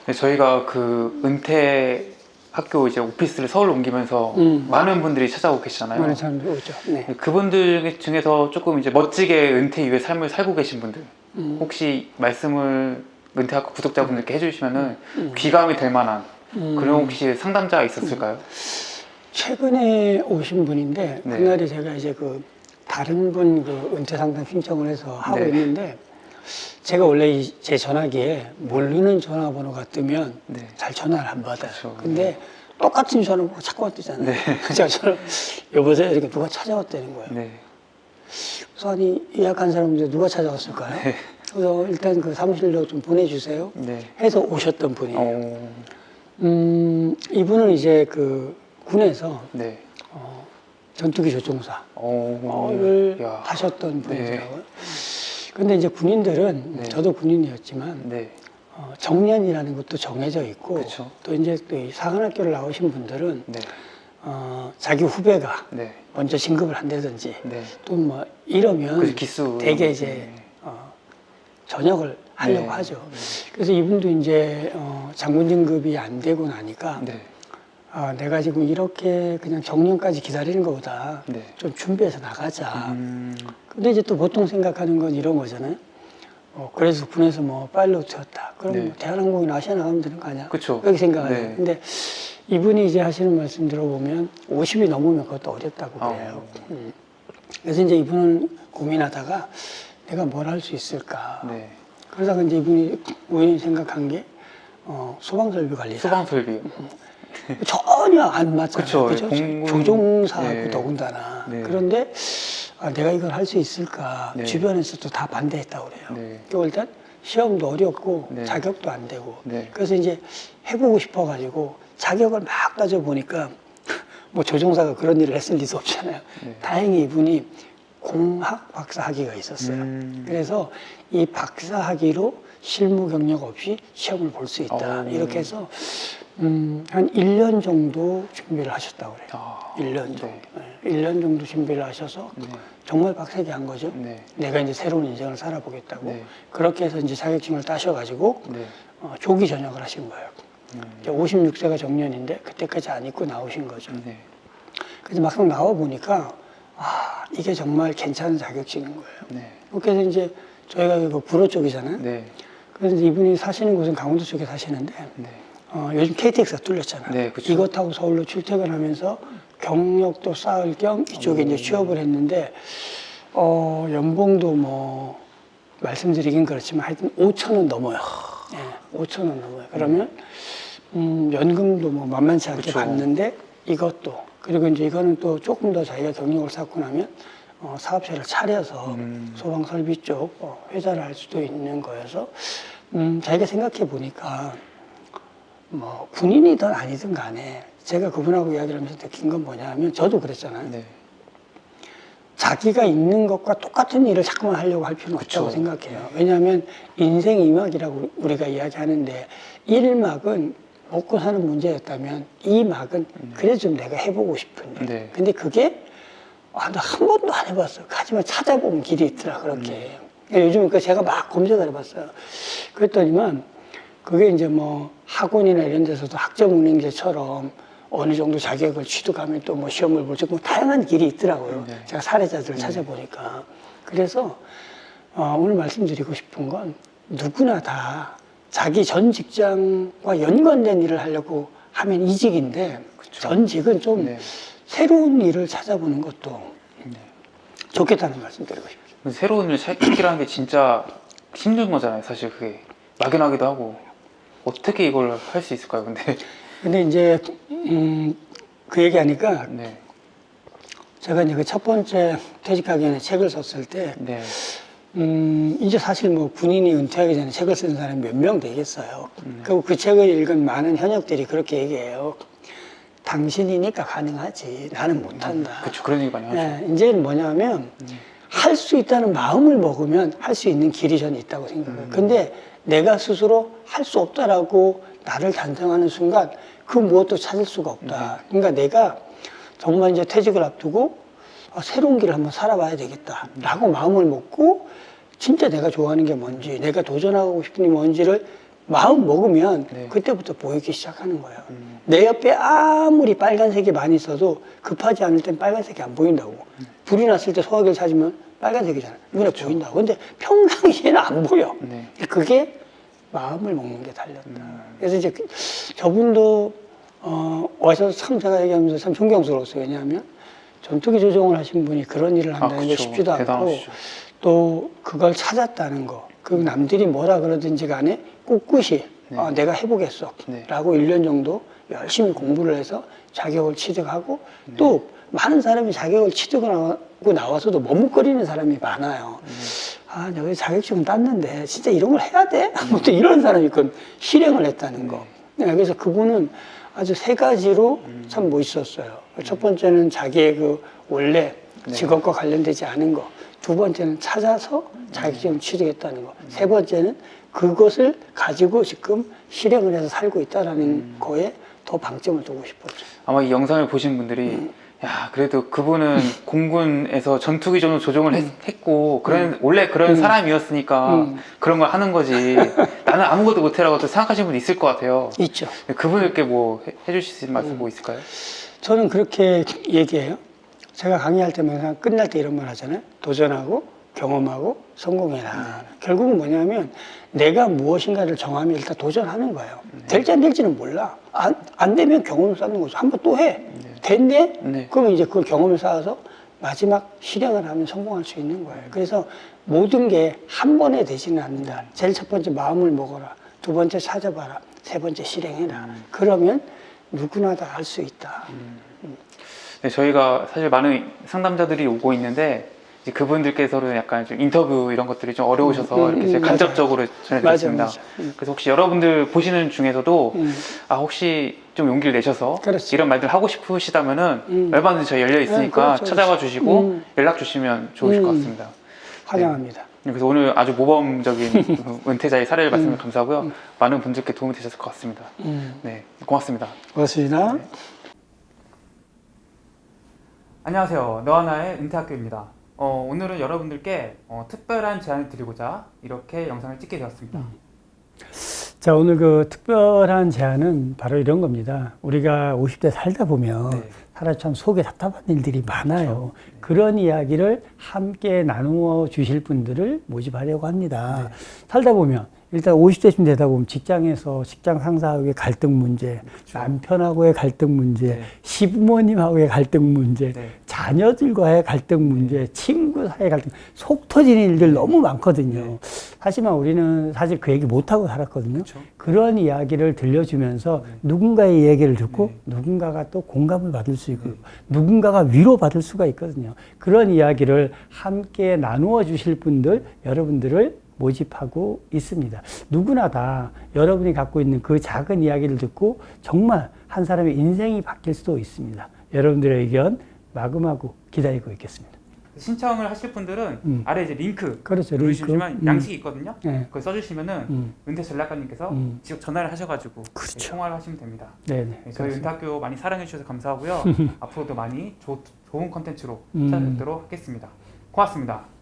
네, 저희가 그 은퇴 학교 이제 오피스를 서울로 옮기면서 많은 분들이 찾아오고 계시잖아요. 많은 사람들이 오죠. 네. 그분들 중에서 조금 이제 멋지게 은퇴 이후의 삶을 살고 계신 분들 혹시 말씀을 은퇴학교 구독자분들께 해주시면은 귀감이 될 만한 그런 혹시 상담자가 있었을까요? 최근에 오신 분인데 네. 그날에 제가 이제 그 다른 분 그 은퇴 상담 신청을 해서 하고 네. 있는데 제가 원래 제 전화기에 모르는 전화번호가 뜨면 네. 잘 전화를 안 받아요. 그렇죠. 근데 똑같은 전화번호가 자꾸 뜨잖아요. 네. 제가 전화 여보세요 이렇게 누가 찾아왔다는 거예요. 네. 그래서 아니 예약한 사람인데 누가 찾아왔을까요? 네. 그래서 일단 그 사무실로 좀 보내주세요. 네. 해서 오셨던 분이에요. 어... 이분은 이제 그 군에서 네. 전투기 조종사를 야. 하셨던 네. 분이더라고요. 근데 이제 군인들은 네. 저도 군인이었지만 네. 정년이라는 것도 정해져 있고 그쵸. 또 이제 또 이 사관학교를 나오신 분들은 네. 자기 후배가 네. 먼저 진급을 한다든지 네. 또 뭐 이러면 그래서 기수. 되게 이제 네. 전역을 하려고 네. 하죠. 그래서 이분도 이제 장군 진급이 안 되고 나니까 네. 내가 지금 이렇게 그냥 정년까지 기다리는 것보다 네. 좀 준비해서 나가자. 근데 이제 또 보통 생각하는 건 이런 거잖아요. 그래서 군에서 뭐 파일럿이었다. 그럼 네. 뭐 대한항공이나 아시아 나가면 되는 거 아니야? 그쵸. 그렇게 생각하요. 네. 근데 이분이 이제 하시는 말씀 들어보면 50이 넘으면 그것도 어렵다고 그래요. 그래서 이제 이분은 고민하다가 내가 뭘 할 수 있을까. 네. 그러다가 이제 이분이 우연히 생각한 게 소방설비 관리사. 소방설비요. 전혀 안 맞잖아요. 그쵸. 그죠? 조종사하고 네. 더군다나. 네. 그런데 내가 이걸 할 수 있을까. 네. 주변에서도 다 반대했다고 그래요. 네. 그러니까 일단 시험도 어렵고 네. 자격도 안 되고. 네. 그래서 이제 해보고 싶어가지고 자격을 막 따져보니까 뭐 조종사가 그런 일을 했을 리도 없잖아요. 네. 다행히 이분이 공학 박사 학위가 있었어요. 그래서 이 박사 학위로 실무 경력 없이 시험을 볼 수 있다. 이렇게 해서 한 1년 정도 준비를 하셨다고 그래요. 1년 정도. 네. 1년 정도 준비를 하셔서 네. 정말 정말 빡세게 한 거죠. 네. 내가 이제 새로운 인생을 살아보겠다고. 네. 그렇게 해서 이제 자격증을 따셔가지고 네. 조기 전역을 하신 거예요. 이제 56세가 정년인데 그때까지 안 입고 나오신 거죠. 네. 그래서 막상 나와 보니까 이게 정말 괜찮은 자격증인 거예요. 네. 그래서 이제 저희가 그 구로 쪽이잖아요. 네. 그래서 이분이 사시는 곳은 강원도 쪽에 사시는데 네. 요즘 KTX가 뚫렸잖아요. 네, 그쵸. 이거 타고 서울로 출퇴근하면서 경력도 쌓을 겸 이쪽에 이제 취업을 했는데 연봉도 뭐 말씀드리긴 그렇지만 하여튼 5,000원 넘어요. 예, 5,000원 넘어요. 그러면 연금도 뭐 만만치 않게 그쵸. 받는데 이것도 그리고 이제 이거는 또 조금 더 자기가 경력을 쌓고 나면 사업체를 차려서 소방 설비 쪽 회사를 할 수도 있는 거여서 자기가 생각해 보니까 뭐 군인이든 아니든 간에 제가 그분하고 이야기를 하면서 느낀 건 뭐냐 하면 저도 그랬잖아요. 네. 자기가 있는 것과 똑같은 일을 자꾸만 하려고 할 필요는 그쵸. 없다고 생각해요. 왜냐하면 인생 2막이라고 우리가 이야기하는데 1막은 먹고 사는 문제였다면 2막은 그래도 좀 내가 해보고 싶은 일. 네. 근데 그게 나 한 번도 안 해봤어. 하지만 찾아보면 길이 있더라 그렇게. 요즘 그 제가 막 검색을 해봤어요. 그랬더니만 그게 이제 뭐 학원이나 이런 데서도 학점운행제처럼 어느 정도 자격을 취득하면 또 뭐 시험을 볼 수 있고 다양한 길이 있더라고요. 네. 제가 사례자들을 찾아보니까. 그래서 오늘 말씀드리고 싶은 건 누구나 다 자기 전 직장과 연관된 일을 하려고 하면 이직인데 그쵸. 전직은 좀 네. 새로운 일을 찾아보는 것도 네. 좋겠다는 말씀 드리고 싶어요. 새로운 일을 찾기라는 게 진짜 힘든 거잖아요. 사실 그게 막연하기도 하고 어떻게 이걸 할 수 있을까요? 근데 이제 그 얘기하니까 네. 제가 이제 그 첫 번째 퇴직하기 전에 책을 썼을 때 네. 이제 사실 뭐 군인이 은퇴하기 전에 책을 쓰는 사람이 몇 명 되겠어요. 그리고 그 책을 읽은 많은 현역들이 그렇게 얘기해요. 당신이니까 가능하지. 나는 못한다. 그렇죠. 그런 얘기 많이 하죠. 네, 이제는 뭐냐면 할 수 있다는 마음을 먹으면 할 수 있는 길이 저는 있다고 생각해요. 근데 내가 스스로 할 수 없다라고 나를 단정하는 순간 그 무엇도 찾을 수가 없다. 그러니까 내가 정말 이제 퇴직을 앞두고 새로운 길을 한번 살아봐야 되겠다라고 마음을 먹고 진짜 내가 좋아하는 게 뭔지, 내가 도전하고 싶은 게 뭔지를 마음 먹으면 네. 그때부터 보이기 시작하는 거예요. 내 옆에 아무리 빨간색이 많이 있어도 급하지 않을 땐 빨간색이 안 보인다고. 불이 났을 때 소화기를 찾으면 빨간색이잖아. 눈에 보인다고. 근데 평상시에는 안 보여. 네. 그게 마음을 먹는 게 달렸다. 그래서 이제 저분도 와서 참 제가 얘기하면서 참 존경스러웠어요. 왜냐하면 전투기 조종을 하신 분이 그런 일을 한다는 게 그쵸. 쉽지도 않고 대단하시죠. 또 그걸 찾았다는 거. 그 남들이 뭐라 그러든지 간에 꿋꿋이 네. 내가 해보겠어 네. 라고 1년 정도 열심히 공부를 해서 자격을 취득하고 또 많은 사람이 자격을 취득하고 나와서도 머뭇거리는 사람이 많아요. 아, 내가 자격증은 땄는데 진짜 이런 걸 해야 돼? 또 이런 사람이 그 실행을 했다는 거. 네, 그래서 그분은 아주 세 가지로 참 멋있었어요. 첫 번째는 자기의 그 원래 직업과 관련되지 않은 거. 두 번째는 찾아서 자격증을 취득했다는 거. 세 번째는 그것을 가지고 지금 실행을 해서 살고 있다는 거에 더 방점을 두고 싶었죠. 아마 이 영상을 보신 분들이 야 그래도 그분은 공군에서 전투기 조종을 했고 원래 그런 사람이었으니까 그런 걸 하는 거지 나는 아무것도 못해라고 또 생각하시는 분이 있을 것 같아요. 있죠. 그분들께 뭐 해주실 말씀 뭐 있을까요? 저는 그렇게 얘기해요. 제가 강의할 때마다 끝날 때 이런 말 하잖아요. 도전하고 경험하고 성공해라. 결국은 뭐냐면 내가 무엇인가를 정하면 일단 도전하는 거예요. 될지 안 될지는 몰라. 안 되면 경험을 쌓는 거죠. 한번 또 해. 됐네? 네. 그러면 이제 그 경험을 쌓아서 마지막 실행을 하면 성공할 수 있는 거예요. 그래서 모든 게 한 번에 되지는 않는다. 제일 첫 번째 마음을 먹어라. 두 번째 찾아봐라. 세 번째 실행해라. 그러면 누구나 다 할 수 있다. 네, 저희가 사실 많은 상담자들이 오고 있는데 이제 그분들께서는 약간 좀 인터뷰 이런 것들이 좀 어려우셔서 이렇게 제가 간접적으로 전해드렸습니다. 맞아. 그래서 혹시 여러분들 보시는 중에서도 혹시 좀 용기를 내셔서 그렇지. 이런 말들 하고 싶으시다면은 얼마든지 저희 열려 있으니까 그렇죠. 찾아와 주시고 연락 주시면 좋으실 것 같습니다. 환영합니다. 그래서 오늘 아주 모범적인 은퇴자의 사례를 말씀을 감사하고요. 많은 분들께 도움이 되셨을 것 같습니다. 네, 고맙습니다. 고맙습니다. 네. 안녕하세요. 너하나의 은퇴학교입니다. 오늘은 여러분들께 특별한 제안을 드리고자 이렇게 영상을 찍게 되었습니다. 자, 오늘 그 특별한 제안은 바로 이런 겁니다. 우리가 50대 살다 보면 네. 사실 참 속에 답답한 일들이 많아요. 그런 이야기를 함께 나누어 주실 분들을 모집하려고 합니다. 살다 보면 일단 50대쯤 되다 보면 직장에서 직장 상사하고의 갈등 문제, 남편하고의 갈등 문제, 시부모님하고의 갈등 문제, 자녀들과의 갈등 문제, 친구 사이의 갈등, 속 터지는 일들 너무 많거든요. 하지만 우리는 사실 그 얘기 못하고 살았거든요. 그런 이야기를 들려주면서 누군가의 얘기를 듣고 누군가가 또 공감을 받을 수 있고 누군가가 위로받을 수가 있거든요. 그런 이야기를 함께 나누어 주실 분들, 여러분들을 모집하고 있습니다. 누구나 다 여러분이 갖고 있는 그 작은 이야기를 듣고 정말 한 사람의 인생이 바뀔 수도 있습니다. 여러분들의 의견 마구마구 기다리고 있겠습니다. 신청을 하실 분들은 아래 이제 링크 그렇죠, 누르시면 링크. 양식이 있거든요. 네. 그거 써주시면은 은퇴 전략가님께서 직접 전화를 하셔가지고 그렇죠. 통화를 하시면 됩니다. 네네. 네, 저희 은퇴학교 많이 사랑해 주셔서 감사하고요. 앞으로도 많이 좋은 컨텐츠로 찾아뵙도록 하겠습니다. 고맙습니다.